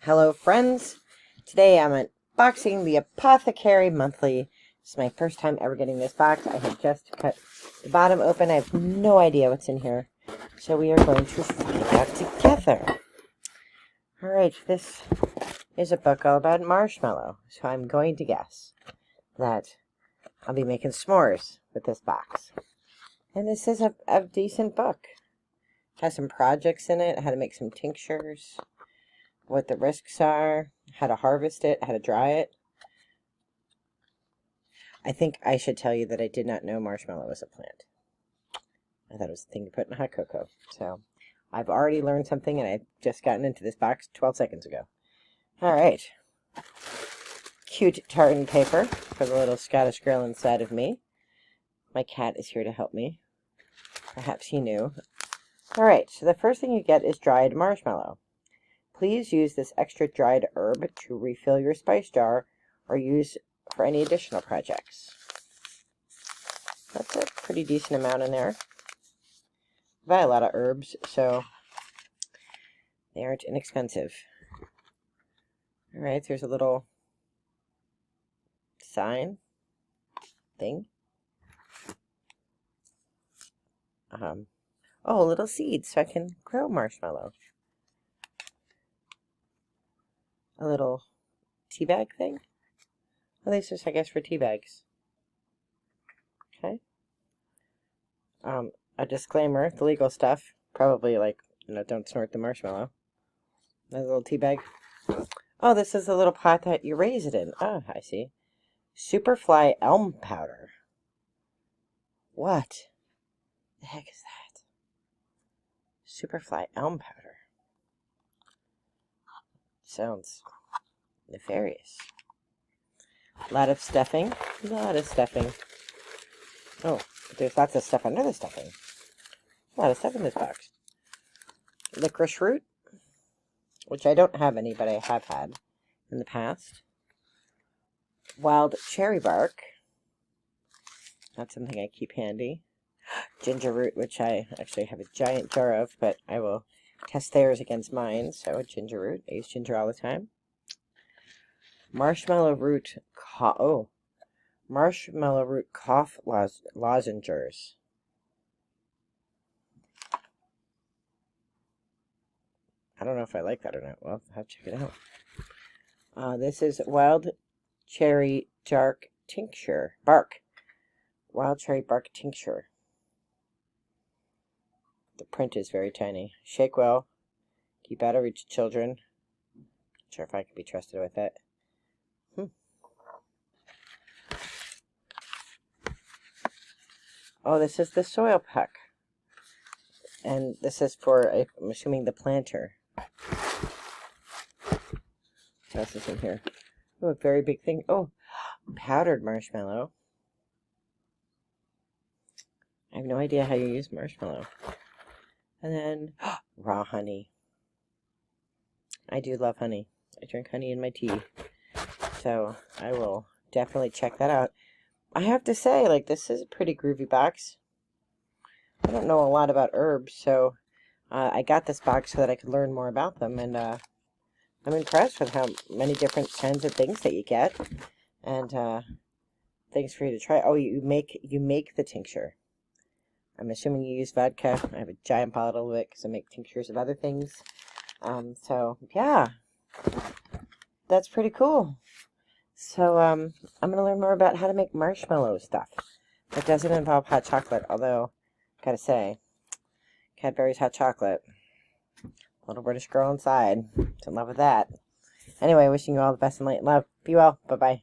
Hello friends, today I'm unboxing the Apothecary Monthly. This is my first time ever getting this box. I have just cut the bottom open. I have no idea what's in here, so we are going to find out together. Alright, this is a book all about marshmallow, so I'm going to guess that I'll be making s'mores with this box. And this is a decent book. It has some projects in it, how to make some tinctures, what the risks are, how to harvest it, how to dry it. I think I should tell you that I did not know marshmallow was a plant. I thought it was a thing you put in hot cocoa. So I've already learned something, and I've just gotten into this box 12 seconds ago. All right. Cute tartan paper for the little Scottish girl inside of me. My cat is here to help me. Perhaps he knew. All right, so the first thing you get is dried marshmallow. Please use this extra dried herb to refill your spice jar or use for any additional projects. That's a pretty decent amount in there. I buy a lot of herbs, so they aren't inexpensive. All right, there's a little sign thing. Oh, little seeds so I can grow marshmallow. A little tea bag thing. Well, this is, I guess, for tea bags. Okay. A disclaimer, the legal stuff, probably like, don't snort the marshmallow. A little tea bag. Oh, this is the little pot that you raise it in. Oh, I see. Superfly elm powder. What the heck is that? Superfly elm powder. Sounds nefarious. A lot of stuffing. A lot of stuffing. Oh, but there's lots of stuff under the stuffing. A lot of stuff in this box. Licorice root, which I don't have any, but I have had in the past. Wild cherry bark. That's something I keep handy. Ginger root, which I actually have a giant jar of, but I will test theirs against mine. So ginger root. I use ginger all the time. Marshmallow root. Marshmallow root cough lozenges. I don't know if I like that or not. Well, I'll have to check it out. This is wild cherry bark tincture. Wild cherry bark tincture. The print is very tiny. Shake well. Keep out of reach of children. Not sure if I can be trusted with it. Oh, this is the soil puck. And this is for, I'm assuming, the planter. What else is in here? Oh, a very big thing. Oh, powdered marshmallow. I have no idea how you use marshmallow. And then, raw honey. I do love honey. I drink honey in my tea. So, I will definitely check that out. I have to say, this is a pretty groovy box. I don't know a lot about herbs, so I got this box so that I could learn more about them, and I'm impressed with how many different kinds of things that you get, and things for you to try. Oh, you make the tincture. I'm assuming you use vodka. I have a giant bottle of it because I make tinctures of other things. So yeah, that's pretty cool. So I'm going to learn more about how to make marshmallow stuff. It doesn't involve hot chocolate, although, gotta say, Cadbury's hot chocolate. Little British girl inside. In love with that. Anyway, wishing you all the best in light and love. Be well. Bye-bye.